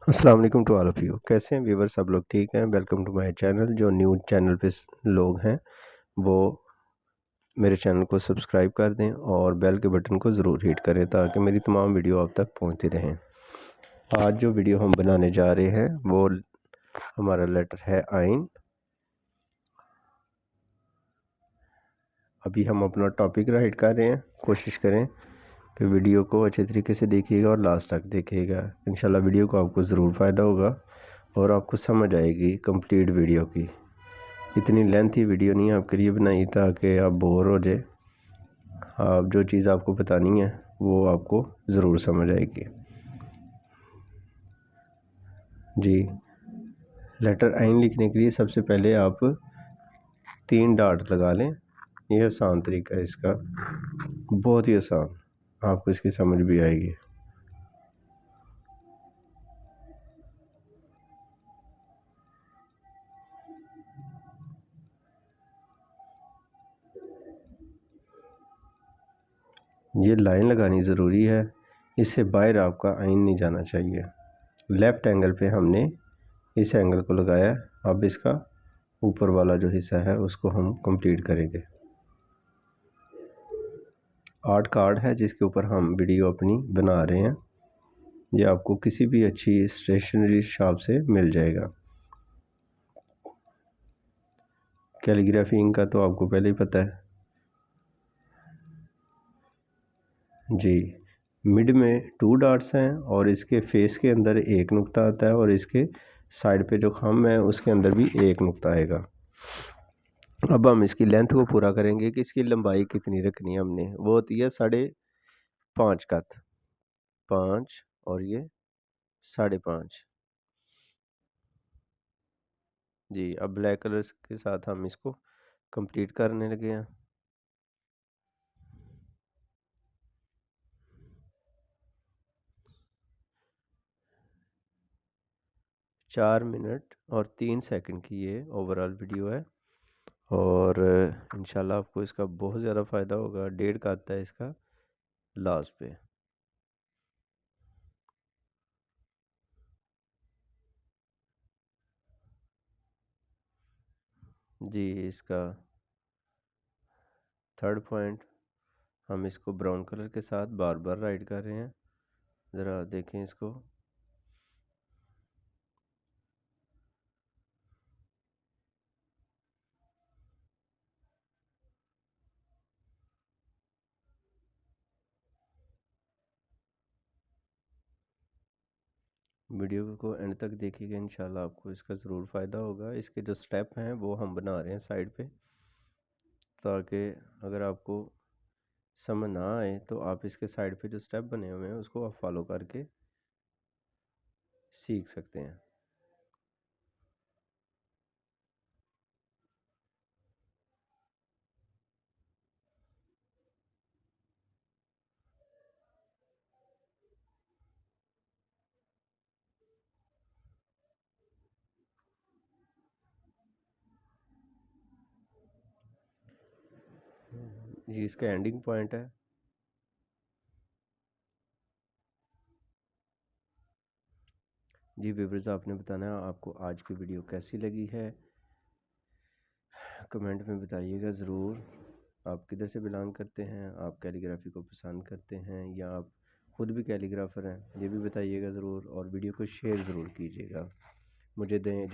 अस्सलाम वालेकुम to all of you. कैसे हैं व्यूअर्स? सब लोग ठीक हैं? Welcome to my channel. जो न्यू चैनल पे लोग हैं वो मेरे चैनल को सब्सक्राइब कर दें और बेल के बटन को ज़रूर हिट करें ताकि मेरी तमाम वीडियो आप तक पहुंचती रहें। आज जो वीडियो हम बनाने जा रहे हैं वो हमारा लेटर है आइन। अभी हम अपना टॉपिक राइट कर रहे हैं। कोशिश करें कि वीडियो को अच्छे तरीके से देखिएगा और लास्ट तक देखिएगा। इंशाल्लाह वीडियो को आपको ज़रूर फ़ायदा होगा और आपको समझ आएगी कंप्लीट वीडियो की। इतनी लेंथी वीडियो नहीं आपके लिए बनाई ताकि आप बोर हो जाए। आप जो चीज़ आपको बतानी है वो आपको ज़रूर समझ आएगी। जी, लेटर आइन लिखने के लिए सबसे पहले आप 3 डॉट लगा लें। ये आसान तरीका है इसका, बहुत ही आसान, आपको इसकी समझ भी आएगी। ये लाइन लगानी ज़रूरी है, इससे बाहर आपका आइन नहीं जाना चाहिए। लेफ़्ट एंगल पे हमने इस एंगल को लगाया। अब इसका ऊपर वाला जो हिस्सा है उसको हम कंप्लीट करेंगे। आर्ट कार्ड है जिसके ऊपर हम वीडियो अपनी बना रहे हैं। ये आपको किसी भी अच्छी स्टेशनरी शॉप से मिल जाएगा। कैलीग्राफी इंक का तो आपको पहले ही पता है। जी, मिड में 2 डॉट्स हैं और इसके फेस के अंदर एक नुक्ता आता है और इसके साइड पे जो खम है उसके अंदर भी एक नुक्ता आएगा। अब हम इसकी लेंथ को पूरा करेंगे कि इसकी लंबाई कितनी रखनी है हमने। वो होती है 5.5 का 5 और ये 5.5। जी, अब ब्लैक कलर्स के साथ हम इसको कंप्लीट करने लगे हैं। 4 मिनट और 3 सेकंड की ये ओवरऑल वीडियो है और इंशाल्लाह आपको इसका बहुत ज़्यादा फ़ायदा होगा। 1.5 का आता है इसका लास्ट पे। जी, इसका 3rd पॉइंट हम इसको ब्राउन कलर के साथ बार बार राइट कर रहे हैं। ज़रा देखें इसको। वीडियो को एंड तक देखिएगा, इंशाल्लाह आपको इसका ज़रूर फ़ायदा होगा। इसके जो स्टेप हैं वो हम बना रहे हैं साइड पे, ताकि अगर आपको समझ ना आए तो आप इसके साइड पे जो स्टेप बने हुए हैं उसको आप फॉलो करके सीख सकते हैं। ये इसका एंडिंग पॉइंट है। जी व्यूअर्स, आपने बताना है आपको आज की वीडियो कैसी लगी है। कमेंट में बताइएगा ज़रूर। आप किधर से बिलोंग करते हैं, आप कैलीग्राफी को पसंद करते हैं या आप खुद भी कैलीग्राफर हैं, ये भी बताइएगा ज़रूर और वीडियो को शेयर ज़रूर कीजिएगा। मुझे दें